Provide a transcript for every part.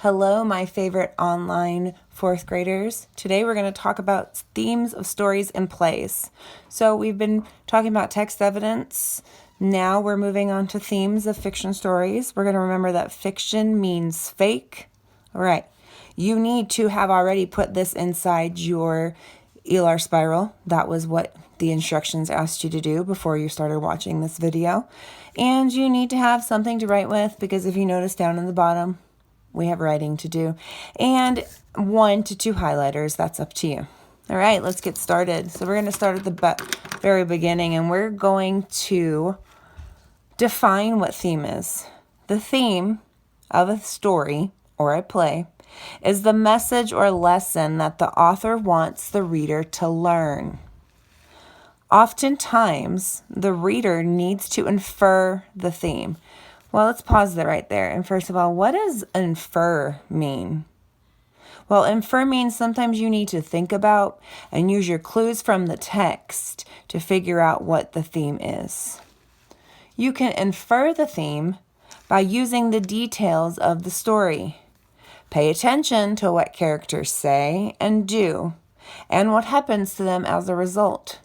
Hello, my favorite online fourth graders. Today we're going to talk about themes of stories and plays. So we've been talking about text evidence. Now we're moving on to themes of fiction stories. We're going to remember that fiction means fake. All right. You need to have already put this inside your ELAR spiral. That was what the instructions asked you to do before you started watching this video. And you need to have something to write with, because if you notice down in the bottom, we have writing to do, and 1 to 2 highlighters. That's up to you. All right, let's get started. So we're going to start at the very beginning, and we're going to define what theme is. The theme of a story or a play is the message or lesson that the author wants the reader to learn. Oftentimes, the reader needs to infer the theme. Well, let's pause that right there. And first of all, what does infer mean? Well, infer means sometimes you need to think about and use your clues from the text to figure out what the theme is. You can infer the theme by using the details of the story. Pay attention to what characters say and do, and what happens to them as a result.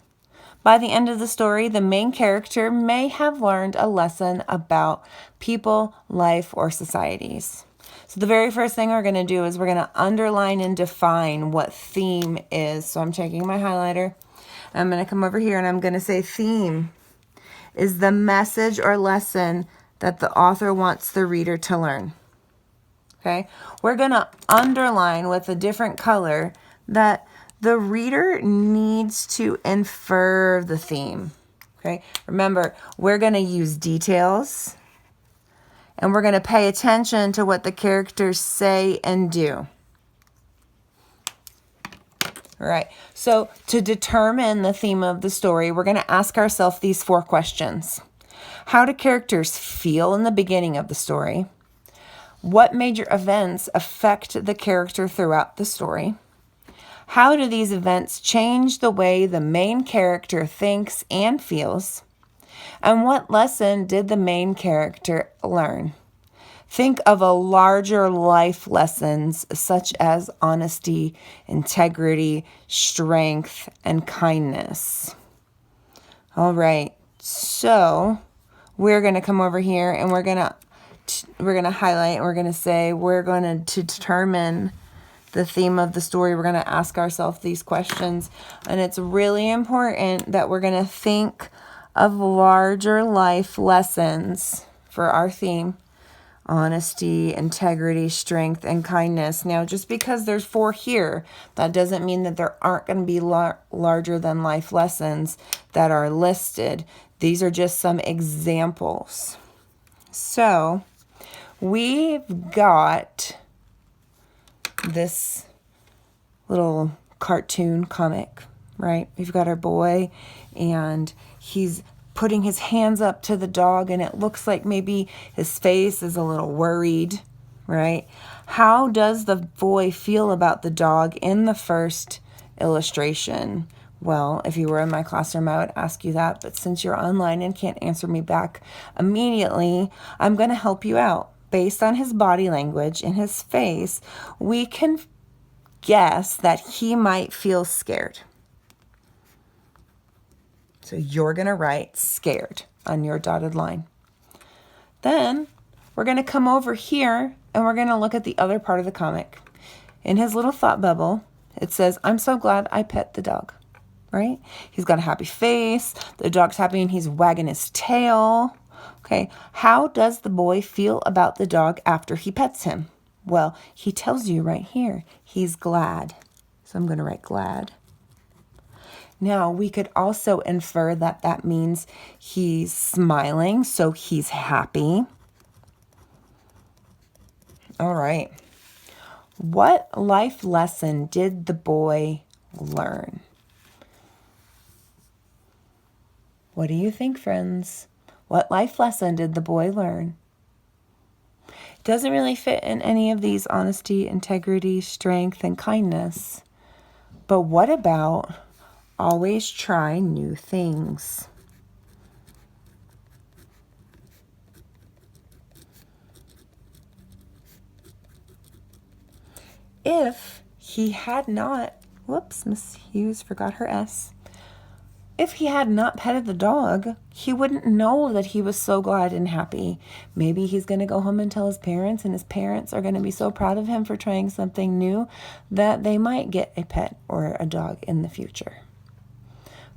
By the end of the story, the main character may have learned a lesson about people, life, or societies. So the very first thing we're going to do is we're going to underline and define what theme is. So I'm taking my highlighter. I'm going to come over here and I'm going to say theme is the message or lesson that the author wants the reader to learn. Okay? We're going to underline with a different color that the reader needs to infer the theme. Okay? Remember, we're going to use details, and we're going to pay attention to what the characters say and do. All right. So to determine the theme of the story, we're going to ask ourselves these 4 questions. How do characters feel in the beginning of the story? What major events affect the character throughout the story? How do these events change the way the main character thinks and feels? And what lesson did the main character learn? Think of a larger life lessons such as honesty, integrity, strength, and kindness. All right, so we're going to come over here and we're going to highlight, and we're going to say we're going to determine the theme of the story. We're going to ask ourselves these questions, and it's really important that we're going to think of larger life lessons for our theme: honesty, integrity, strength, and kindness. Now, just because there's 4 here, that doesn't mean that there aren't going to be larger than life lessons that are listed. These are just some examples. So we've got this little cartoon comic, right? We've got our boy, and he's putting his hands up to the dog, and it looks like maybe his face is a little worried, right? How does the boy feel about the dog in the first illustration? Well, if you were in my classroom, I would ask you that, but since you're online and can't answer me back immediately, I'm going to help you out. Based on his body language and his face, we can guess that he might feel scared. So you're going to write scared on your dotted line. Then we're going to come over here and we're going to look at the other part of the comic. In his little thought bubble, it says, "I'm so glad I pet the dog." Right? He's got a happy face. The dog's happy and he's wagging his tail. Okay, how does the boy feel about the dog after he pets him? Well, he tells you right here, he's glad. So I'm going to write glad. Now, we could also infer that that means he's smiling, so he's happy. All right. What life lesson did the boy learn? What do you think, friends? What life lesson did the boy learn? It doesn't really fit in any of these: honesty, integrity, strength, and kindness. But what about always try new things? if he had not, whoops, Miss Hughes forgot her S. If he had not petted the dog, he wouldn't know that he was so glad and happy. Maybe he's going to go home and tell his parents, and his parents are going to be so proud of him for trying something new that they might get a pet or a dog in the future.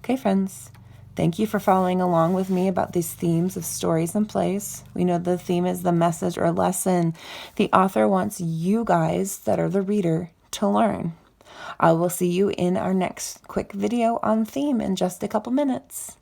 Okay, friends, thank you for following along with me about these themes of stories and plays. We know the theme is the message or lesson the author wants you guys that are the reader to learn. I will see you in our next quick video on theme in just a couple minutes.